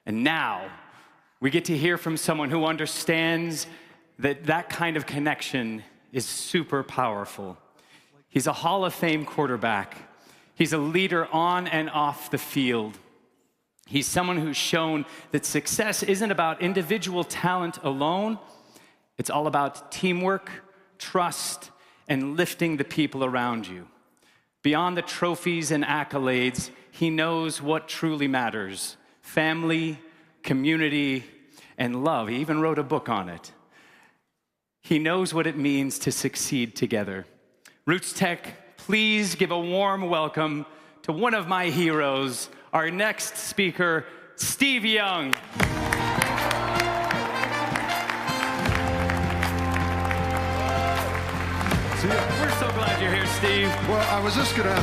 And now we get to hear from someone who understands that that kind of connection is super powerful. He's a Hall of Fame quarterback. He's a leader on and off the field. He's someone who's shown that success isn't about individual talent alone. It's all about teamwork, trust, and lifting the people around you. Beyond the trophies and accolades, he knows what truly matters: family, community, and love. He even wrote a book on it. He knows what it means to succeed together. Roots Tech, please give a warm welcome to one of my heroes, our next speaker, Steve Young. We're so glad you're here, Steve. Well, I was just gonna...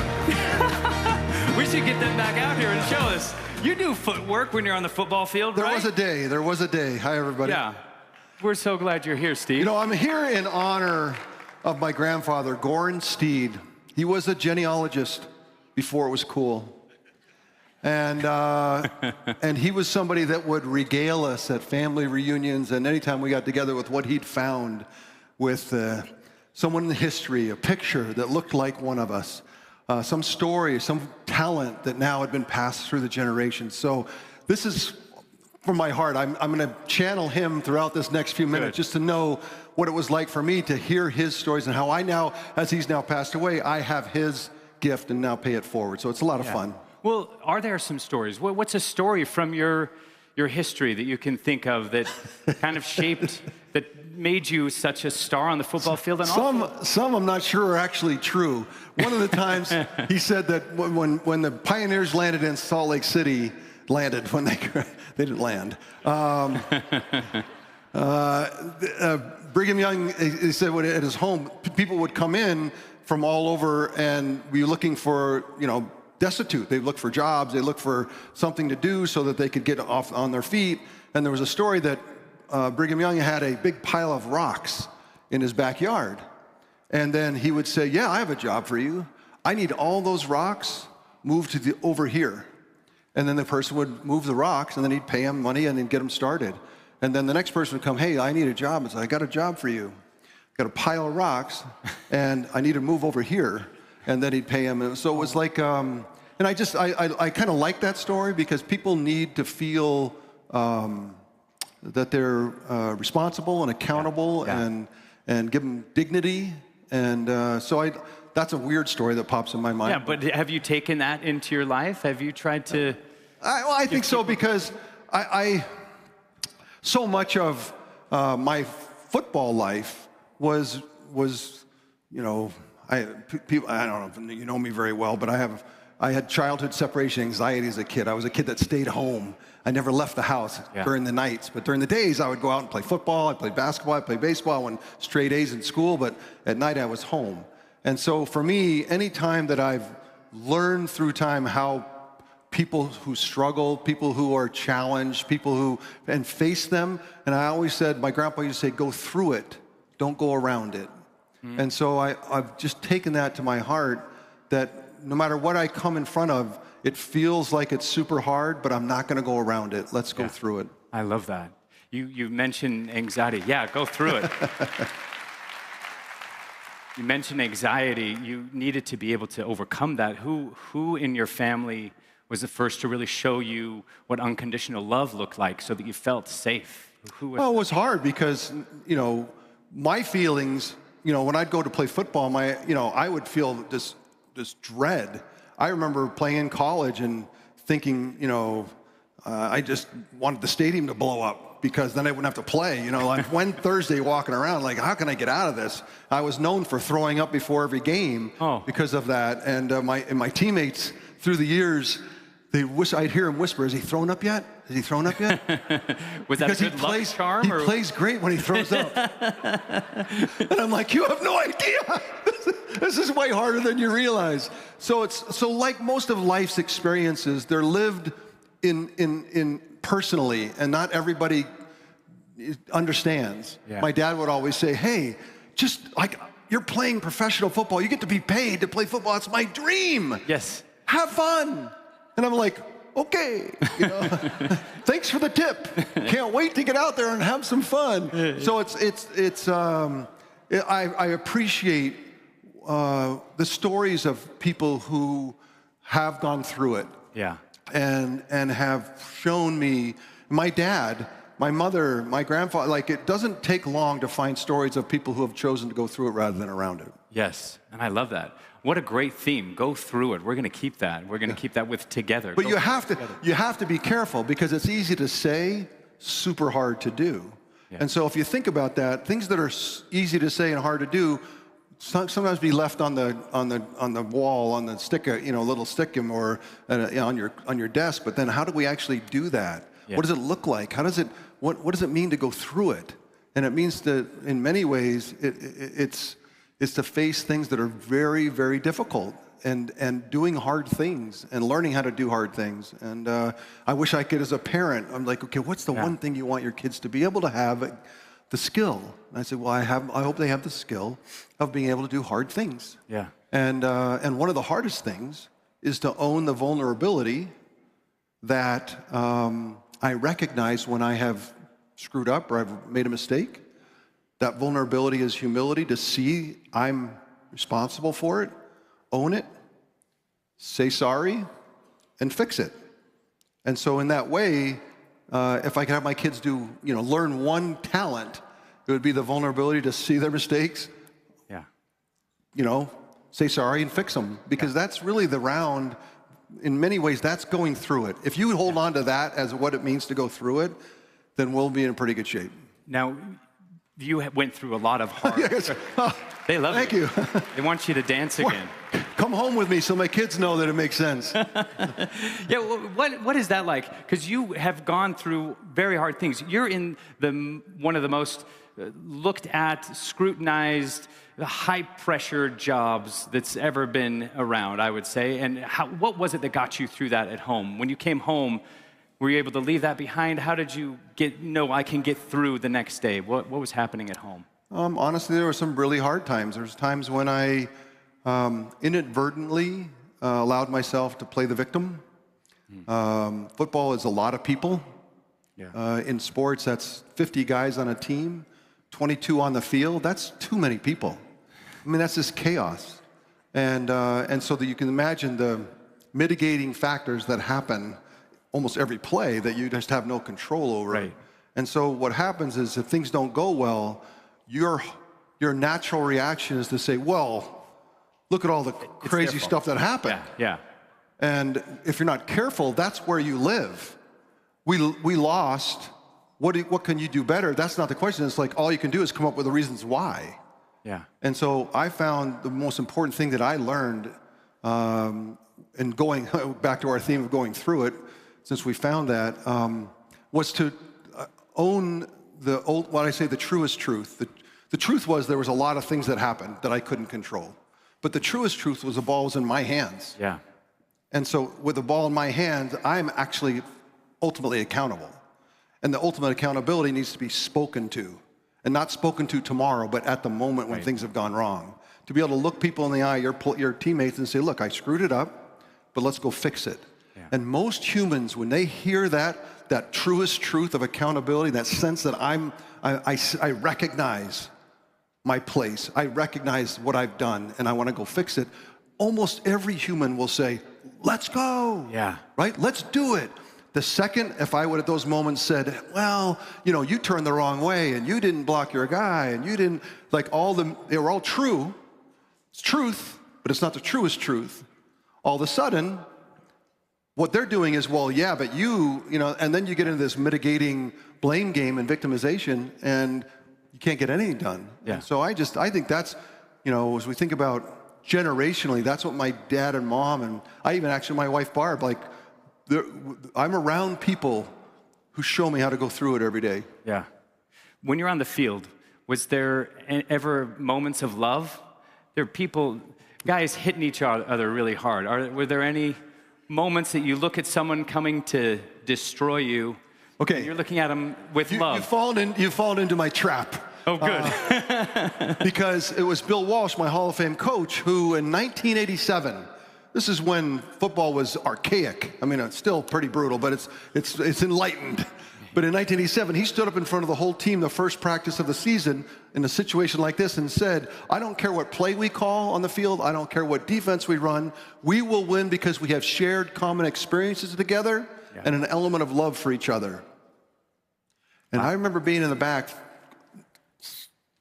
We should get them back out here and show us. You do footwork when you're on the football field, right? There was a day. Hi, everybody. Yeah. We're so glad you're here, Steve. You know, I'm here in honor of my grandfather, Goran Steed. He was a genealogist before it was cool. And he was somebody that would regale us at family reunions and anytime we got together with what he'd found with someone in history, a picture that looked like one of us, some story, some talent that now had been passed through the generations. So this is from my heart. I'm going to channel him throughout this next few minutes just to know what it was like for me to hear his stories and how I now, as he's now passed away, I have his gift and now pay it forward. So it's a lot of fun. Well, are there some stories? What's a story from your history that you can think of that kind of shaped, that made you such a star on the football field? And some I'm not sure are actually true. One of the times he said that when the Pioneers landed in Salt Lake City, when they didn't land. Brigham Young, he said at his home, people would come in from all over and be looking for, destitute. They look for jobs. They look for something to do so that they could get off on their feet. And there was a story that Brigham Young had a big pile of rocks in his backyard. And then he would say, yeah, I have a job for you. I need all those rocks moved to over here. And then the person would move the rocks, and then he'd pay him money and then get them started. And then the next person would come, hey, I need a job. And say, I got a job for you. Got a pile of rocks, and I need to move over here. And then he'd pay him. And so it was like, and I kind of like that story because people need to feel that they're responsible and accountable and give them dignity. And so that's a weird story that pops in my mind. Yeah, but have you taken that into your life? Have you tried to? I think so because so much of my football life was I don't know if you know me very well, but I had childhood separation anxiety as a kid. I was a kid that stayed home. I never left the house during the nights, but during the days I would go out and play football, I'd play basketball, I'd play baseball. I went straight A's in school, but at night I was home. And so for me, any time that I've learned through time how people who struggle, people who are challenged, and face them, and I always said, my grandpa used to say, go through it, don't go around it. And so I've just taken that to my heart, that no matter what I come in front of, it feels like it's super hard, but I'm not going to go around it. Let's go through it. I love that. You mentioned anxiety. Yeah, go through it. You mentioned anxiety. You needed to be able to overcome that. Who in your family was the first to really show you what unconditional love looked like so that you felt safe? Well, it was hard because, my feelings, when I'd go to play football, I would feel this dread. I remember playing in college and thinking, I just wanted the stadium to blow up because then I wouldn't have to play. Like one Thursday walking around, like, how can I get out of this? I was known for throwing up before every game because of that. And my teammates through the years, I'd hear him whisper, "Is he thrown up yet? Has he thrown up yet?" Was that a good luck charm? He plays great when he throws up. And I'm like, you have no idea. This is way harder than you realize. So like most of life's experiences, they're lived in personally, and not everybody understands. Yeah. My dad would always say, hey, just like you're playing professional football, you get to be paid to play football. It's my dream. Yes. Have fun. And I'm like, okay, thanks for the tip. Can't wait to get out there and have some fun. So I appreciate the stories of people who have gone through it. Yeah. And have shown me, my dad, my mother, my grandfather, like it doesn't take long to find stories of people who have chosen to go through it rather than around it. Yes, and I love that. What a great theme. Go through it. We're going to keep that. We're going to keep that with together. But you have to be careful because it's easy to say, super hard to do. Yeah. And so if you think about that, things that are easy to say and hard to do sometimes be left on the wall, on the sticker, little stickum, or on your desk. But then how do we actually do that? Yeah. What does it look like? What does it mean to go through it? And it means that in many ways it's to face things that are very, very difficult and doing hard things and learning how to do hard things. And I wish I could, as a parent, I'm like, okay, what's the one thing you want your kids to be able to have? The skill. And I said, well, I hope they have the skill of being able to do hard things. Yeah. And one of the hardest things is to own the vulnerability that I recognize when I have screwed up or I've made a mistake. That vulnerability is humility, to see I'm responsible for it, own it, say sorry, and fix it. And so in that way, if I could have my kids learn one talent, it would be the vulnerability to see their mistakes, say sorry and fix them. Because that's really the round, in many ways, that's going through it. If you hold on to that as what it means to go through it, then we'll be in pretty good shape. Now, you went through a lot of hard. Yes. They love Thank you. They want you to dance again. Come home with me so my kids know that it makes sense. Yeah, what is that like? Because you have gone through very hard things. You're in one of the most looked at, scrutinized, high-pressure jobs that's ever been around, I would say. And what was it that got you through that at home? When you came home, were you able to leave that behind? How did you I can get through the next day? What was happening at home? Honestly, there were some really hard times. There was times when I inadvertently allowed myself to play the victim. Football is a lot of people. Yeah. In sports, that's 50 guys on a team, 22 on the field. That's too many people. I mean, that's just chaos. And so that you can imagine the mitigating factors that happen almost every play that you just have no control over. Right. And so what happens is if things don't go well, your natural reaction is to say, well, look at all the crazy stuff that happened. Yeah. And if you're not careful, that's where you live. We lost. What can you do better? That's not the question. It's like all you can do is come up with the reasons why. Yeah. And so I found the most important thing that I learned in going back to our theme of going through it, since we found that, was to own the truest truth. The truth was there was a lot of things that happened that I couldn't control. But the truest truth was the ball was in my hands. Yeah. And so with the ball in my hands, I'm actually ultimately accountable. And the ultimate accountability needs to be spoken to. And not spoken to tomorrow, but at the moment when things have gone wrong. To be able to look people in the eye, your teammates, and say, look, I screwed it up, but let's go fix it. Yeah. And most humans, when they hear that truest truth of accountability, that sense that I recognize my place, I recognize what I've done, and I want to go fix it, almost every human will say, let's go. Yeah. Right? Let's do it. The second, if I would at those moments said, well, you turned the wrong way, and you didn't block your guy, and you didn't, they were all true. It's truth, but it's not the truest truth. All of a sudden, what they're doing is, well, yeah, but and then you get into this mitigating blame game and victimization, and you can't get anything done. Yeah. And so I think that's, as we think about generationally, that's what my dad and mom, and I even actually my wife Barb, I'm around people who show me how to go through it every day. Yeah. When you're on the field, was there ever moments of love? There are guys hitting each other really hard. Were there any moments that you look at someone coming to destroy you, and you're looking at them with love? You've fallen into my trap. Oh, good. Because it was Bill Walsh, my Hall of Fame coach, who in 1987 This is when football was archaic. I mean, it's still pretty brutal, but it's enlightened. But in 1987, he stood up in front of the whole team the first practice of the season in a situation like this and said, I don't care what play we call on the field. I don't care what defense we run. We will win because we have shared common experiences together and an element of love for each other. And I remember being in the back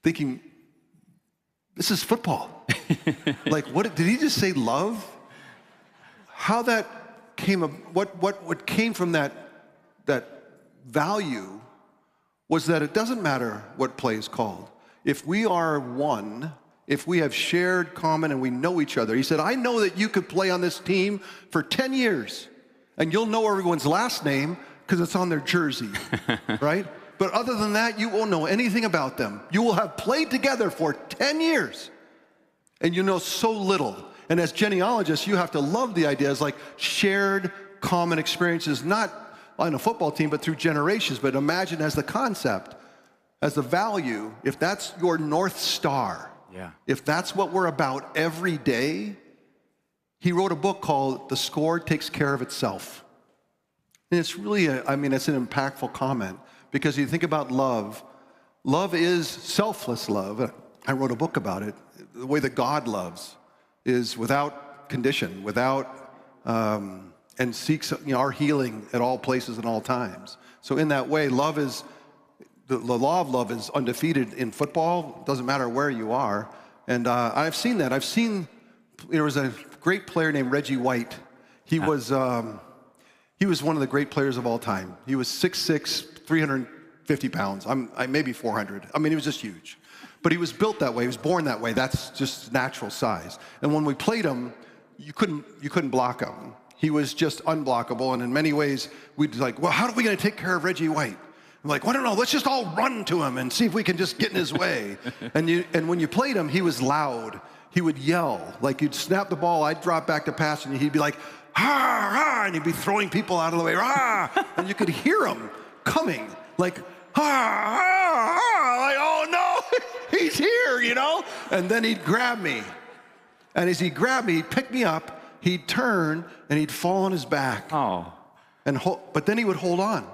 thinking, this is football. Like, what did he just say love? How that came, what came from that value was that it doesn't matter what play is called. If we are one, if we have shared common and we know each other. He said, I know that you could play on this team for 10 years and you'll know everyone's last name because it's on their jersey, right? But other than that, you won't know anything about them. You will have played together for 10 years and you know so little. And as genealogists, you have to love the ideas like shared common experiences, not on a football team, but through generations. But imagine as the concept, as the value, if that's your North Star, if that's what we're about every day. He wrote a book called The Score Takes Care of Itself. And it's really, it's an impactful comment because you think about love. Love is selfless love. I wrote a book about it. The way that God loves is without condition, without, and seeks our healing at all places and all times. So in that way, love is, the law of love is undefeated in football. It doesn't matter where you are. And I've seen that. There was a great player named Reggie White. He was one of the great players of all time. He was 6'6", 350 pounds. Maybe 400. He was just huge. But he was built that way. He was born that way. That's just natural size. And when we played him, you couldn't block him. He was just unblockable, and in many ways, we'd be like, well, how are we going to take care of Reggie White? I'm like, well, I don't know, let's just all run to him and see if we can just get in his way. And when you played him, he was loud. He would yell. Like, you'd snap the ball, I'd drop back to pass, and he'd be like, ha, ha, and he'd be throwing people out of the way, ha, and you could hear him coming, like, ha, ha, ha, like, oh no, he's here, And then he'd grab me. And as he grabbed me, he'd pick me up, he'd turn, and he'd fall on his back. Oh. But then he would hold on.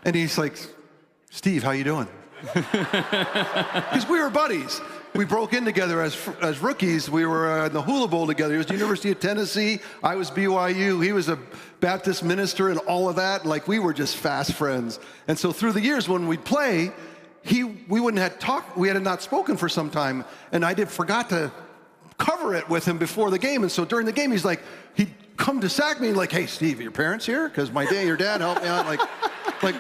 And he's like, Steve, how you doing? Because we were buddies. We broke in together as rookies. We were in the Hula Bowl together. He was the University of Tennessee. I was BYU. He was a Baptist minister and all of that. Like, we were just fast friends. And so through the years when we'd play, we wouldn't have talked. We had not spoken for some time. And I forgot to cover it with him before the game. And so during the game, he'd come to sack me like, hey, Steve, are your parents here? Because your dad helped me out. Like,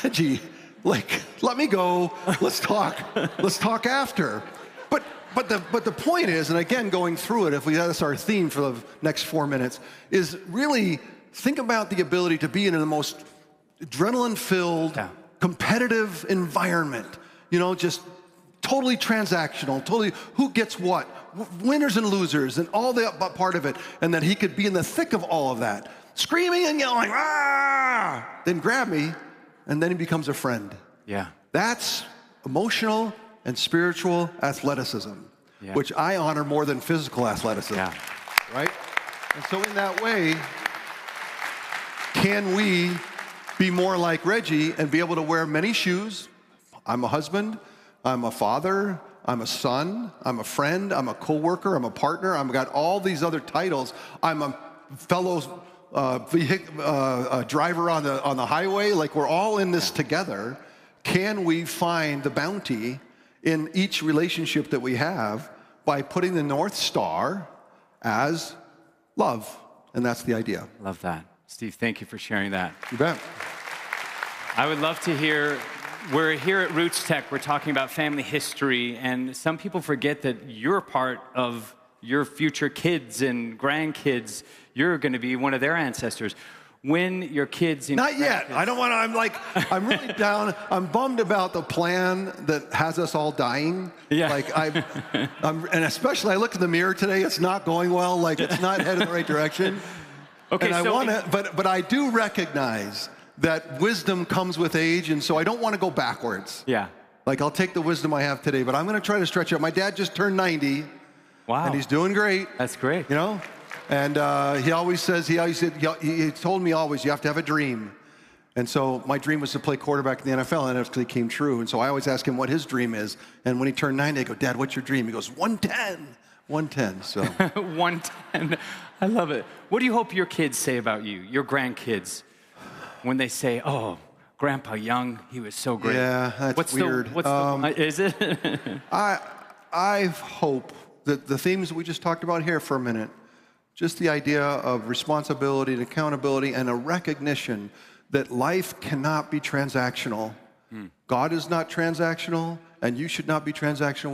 Reggie, let me go. Let's talk. Let's talk after. But the point is, and again, going through it, that's our theme for the next 4 minutes, is really think about the ability to be in the most adrenaline-filled, competitive environment. Just totally transactional, totally who gets what, winners and losers, and all that part of it, and that he could be in the thick of all of that, screaming and yelling, ah, then grab me, and then he becomes a friend. Yeah. That's emotional and spiritual athleticism, which I honor more than physical athleticism, right? And so in that way, can we be more like Reggie and be able to wear many shoes? I'm a husband, I'm a father, I'm a son, I'm a friend, I'm a coworker, I'm a partner, I've got all these other titles. I'm a fellow driver on the highway. Like, we're all in this together. Can we find the bounty in each relationship that we have by putting the North Star as love? And that's the idea. Love that. Steve, thank you for sharing that. You bet. I would love to hear, we're here at Roots Tech, we're talking about family history, and some people forget that you're part of your future kids and grandkids. You're going to be one of their ancestors. When your kids... Not yet. I don't want to... I'm really down. I'm bummed about the plan that has us all dying. Yeah. And especially I look in the mirror today, it's not going well. Like, it's not headed in the right direction. Okay, and I want to... But I do recognize that wisdom comes with age, and so I don't want to go backwards. Yeah. Like, I'll take the wisdom I have today, but I'm going to try to stretch it. My dad just turned 90. Wow. And he's doing great. That's great. You know? And he always says, he told me always, you have to have a dream. And so my dream was to play quarterback in the NFL, and it actually came true. And so I always ask him what his dream is. And when he turned 90, I go, Dad, what's your dream? He goes, 110. 110, so. 110. I love it. What do you hope your kids say about you, your grandkids, when they say, oh, Grandpa Young, he was so great? Yeah, that's weird. Is it? I hope that the themes we just talked about here for a minute, just the idea of responsibility and accountability and a recognition that life cannot be transactional. God is not transactional, and you should not be transactional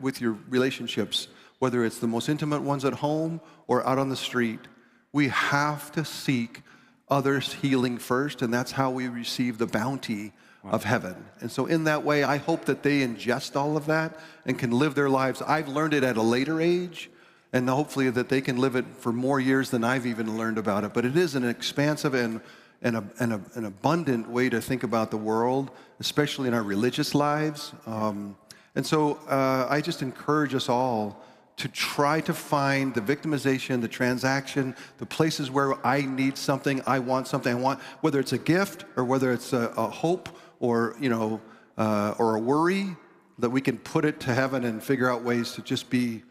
with your relationships, whether it's the most intimate ones at home or out on the street. We have to seek others' healing first, and that's how we receive the bounty of heaven. And so in that way, I hope that they ingest all of that and can live their lives. I've learned it at a later age, and hopefully that they can live it for more years than I've even learned about it. But it is an expansive and an abundant way to think about the world, especially in our religious lives. And so I just encourage us all to try to find the victimization, the transaction, the places where I need something, I want something, whether it's a gift or whether it's a hope or, or a worry, that we can put it to heaven and figure out ways to just be,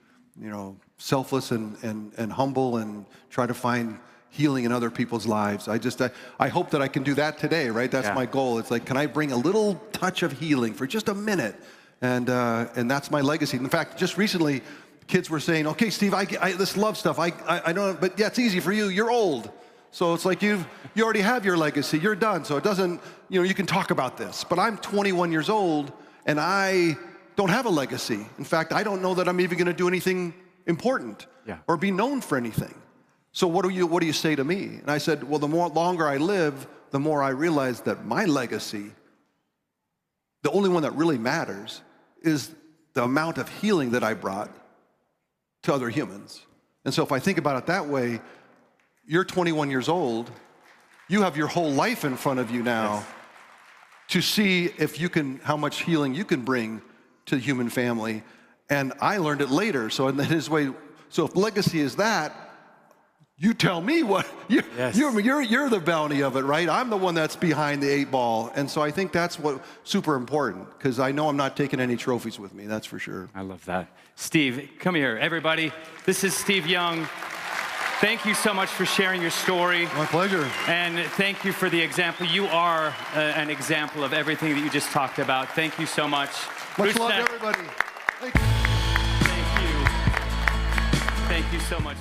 selfless and humble and try to find healing in other people's lives. I hope that I can do that today, right? That's my goal. It's like, can I bring a little touch of healing for just a minute? And that's my legacy. In fact, just recently, kids were saying, okay, Steve, I this love stuff. I don't, but yeah, it's easy for you. You're old. So it's like you already have your legacy. You're done. So it doesn't, you can talk about this. But I'm 21 years old, and I don't have a legacy. In fact, I don't know that I'm even going to do anything important or be known for anything. So what do you say to me? And I said, well, the longer I live, the more I realize that my legacy, the only one that really matters, is the amount of healing that I brought to other humans. And so if I think about it that way, you're 21 years old, you have your whole life in front of you now to see if how much healing you can bring to the human family. And I learned it later. So in his way, so if legacy is that, you tell me what, you're the bounty of it, right? I'm the one that's behind the 8 ball. And so I think that's super important, because I know I'm not taking any trophies with me, that's for sure. I love that. Steve, come here, everybody. This is Steve Young. Thank you so much for sharing your story. My pleasure. And thank you for the example. You are an example of everything that you just talked about. Thank you so much. Much love to everybody. Thank you. Thank you. Thank you so much.